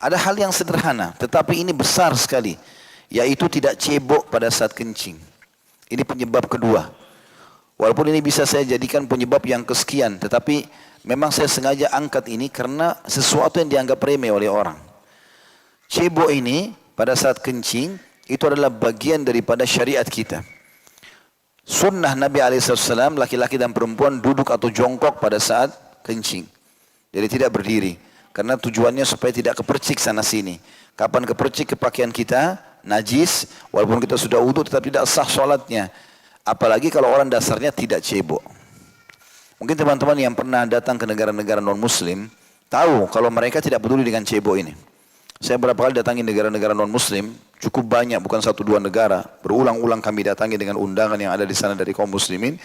Ada hal yang sederhana, tetapi ini besar sekali, yaitu tidak cebok pada saat kencing. Ini penyebab kedua. Walaupun ini bisa saya jadikan penyebab yang kesekian, tetapi memang saya sengaja angkat ini karena sesuatu yang dianggap remeh oleh orang. Cebok ini pada saat kencing, itu adalah bagian daripada syariat kita. Sunnah Nabi SAW, laki-laki dan perempuan duduk atau jongkok pada saat kencing. Jadi tidak berdiri. Karena tujuannya supaya tidak kepercik sana sini. Kapan kepercik ke pakaian kita, najis, walaupun kita sudah wudu tetap tidak sah sholatnya. Apalagi kalau orang dasarnya tidak cebok. Mungkin teman-teman yang pernah datang ke negara-negara non-muslim, tahu kalau mereka tidak peduli dengan cebok ini. Saya berapa kali datangi negara-negara non-muslim, cukup banyak, bukan satu dua negara. Berulang-ulang kami datangi dengan undangan yang ada di sana dari kaum muslimin.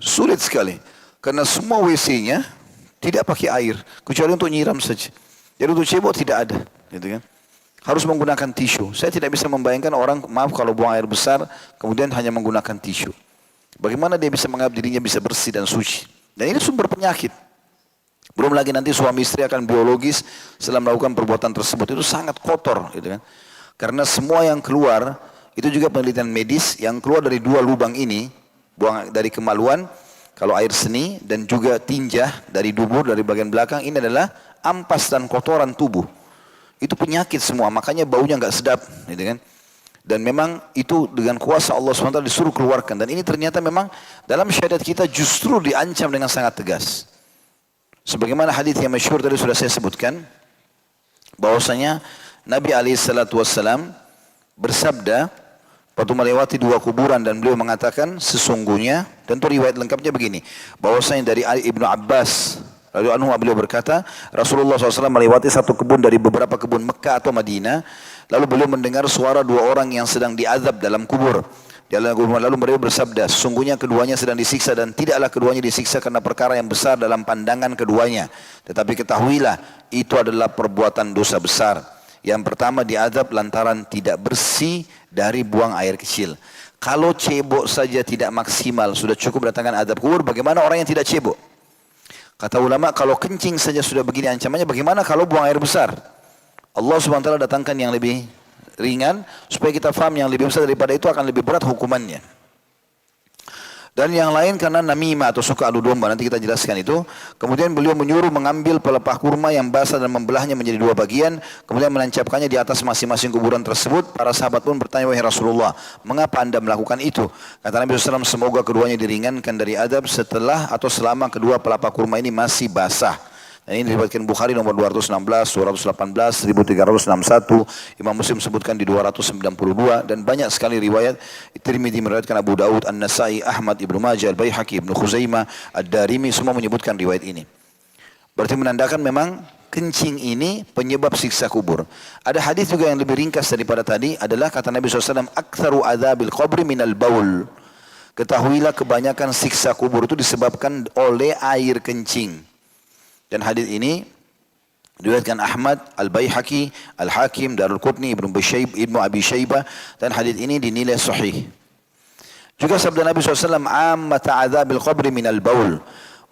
Sulit sekali. Karena semua WC-nya tidak pakai air, kecuali untuk nyiram saja. Jadi untuk cebok tidak ada, gitu kan? Harus menggunakan tisu. Saya tidak bisa membayangkan orang, maaf kalau buang air besar, kemudian hanya menggunakan tisu. Bagaimana dia bisa menganggap dirinya bisa bersih dan suci? Dan ini sumber penyakit. Belum lagi nanti suami istri akan biologis setelah melakukan perbuatan tersebut. Itu sangat kotor, gitu kan? Karena semua yang keluar, itu juga penelitian medis, yang keluar dari dua lubang ini, buang dari kemaluan, kalau air seni dan juga tinja dari dubur, dari bagian belakang, ini adalah ampas dan kotoran tubuh. Itu penyakit semua, makanya baunya nggak sedap, gitu kan? Dan memang itu dengan kuasa Allah SWT disuruh keluarkan. Dan ini ternyata memang dalam syariat kita justru diancam dengan sangat tegas. Sebagaimana hadis yang masyhur tadi sudah saya sebutkan, bahwasanya Nabi SAW bersabda, waktu melewati dua kuburan dan beliau mengatakan sesungguhnya, tentu riwayat lengkapnya begini, bahwasanya dari Ibnu Abbas lalu anhu beliau berkata, Rasulullah SAW melewati satu kebun dari beberapa kebun Mekah atau Madinah, lalu beliau mendengar suara dua orang yang sedang diazab dalam kubur. Lalu beliau bersabda, sesungguhnya keduanya sedang disiksa dan tidaklah keduanya disiksa karena perkara yang besar dalam pandangan keduanya. Tetapi ketahuilah, itu adalah perbuatan dosa besar. Yang pertama diazab lantaran tidak bersih dari buang air kecil. Kalau cebok saja tidak maksimal, sudah cukup datangkan azab kubur, bagaimana orang yang tidak cebok? Kata ulama, kalau kencing saja sudah begini ancamannya, bagaimana kalau buang air besar? Allah SWT datangkan yang lebih ringan, supaya kita faham yang lebih besar daripada itu akan lebih berat hukumannya. Dan yang lain karena namimah atau suka adu domba, nanti kita jelaskan itu. Kemudian beliau menyuruh mengambil pelepah kurma yang basah dan membelahnya menjadi dua bagian, kemudian menancapkannya di atas masing-masing kuburan tersebut. Para sahabat pun bertanya, wahai Rasulullah, mengapa anda melakukan itu? Kata Nabi SAW, semoga keduanya diringankan dari adab setelah atau selama kedua pelepah kurma ini masih basah. Dan ini diriwayatkan Bukhari nomor 216, 218, 1361, Imam Muslim sebutkan di 292, dan banyak sekali riwayat. Tirmidzi meriwayatkan, Abu Daud, An-Nasai, Ahmad, Ibnu Majah, Al-Baihaqi, Ibnu Khuzaimah, Ad-Darimi semua menyebutkan riwayat ini. Berarti menandakan memang kencing ini penyebab siksa kubur. Ada hadis juga yang lebih ringkas daripada tadi, adalah kata Nabi SAW, aktsaru adzabil qabri minal baul. Ketahuilah kebanyakan siksa kubur itu disebabkan oleh air kencing. Dan hadis ini diriwayatkan Ahmad, Al-Baihaqi, Al-Hakim, Darul Qutni, Ibnu Abi Syaibah, dan hadis ini dinilai sahih. Juga sabda Nabi SAW, ammata adzabil qabri minal baul.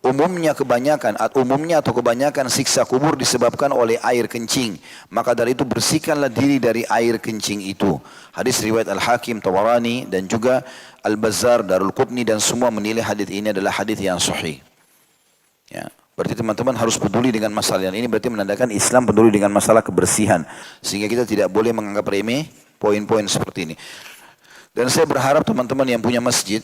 Umumnya atau kebanyakan siksa kubur disebabkan oleh air kencing. Maka dari itu bersihkanlah diri dari air kencing itu. Hadis riwayat Al-Hakim, Tawarani, dan juga Al-Bazzar, Darul Qutni, dan semua menilai hadis ini adalah hadis yang sahih. Ya. Berarti teman-teman harus peduli dengan masalah ini. Berarti menandakan Islam peduli dengan masalah kebersihan. Sehingga kita tidak boleh menganggap remeh poin-poin seperti ini. Dan saya berharap teman-teman yang punya masjid,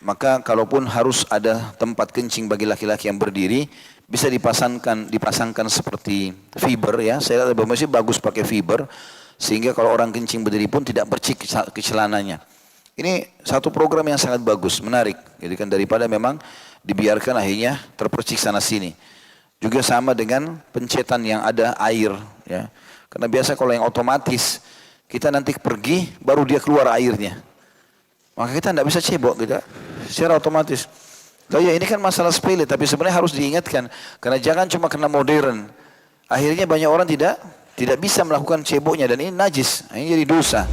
maka kalaupun harus ada tempat kencing bagi laki-laki yang berdiri, bisa dipasangkan seperti fiber ya. Saya lihat beberapa masjid bagus pakai fiber, sehingga kalau orang kencing berdiri pun tidak percik ke celananya. Ini satu program yang sangat bagus, menarik, gitu kan, daripada memang dibiarkan akhirnya terpercik sana sini. Juga sama dengan pencetan yang ada air, ya. Karena biasa kalau yang otomatis kita nanti pergi baru dia keluar airnya, maka kita tidak bisa cebok kita secara otomatis. Loh ya, ini kan masalah sepele, tapi sebenarnya harus diingatkan karena jangan cuma karena modern. Akhirnya banyak orang tidak bisa melakukan ceboknya dan ini najis, ini jadi dosa.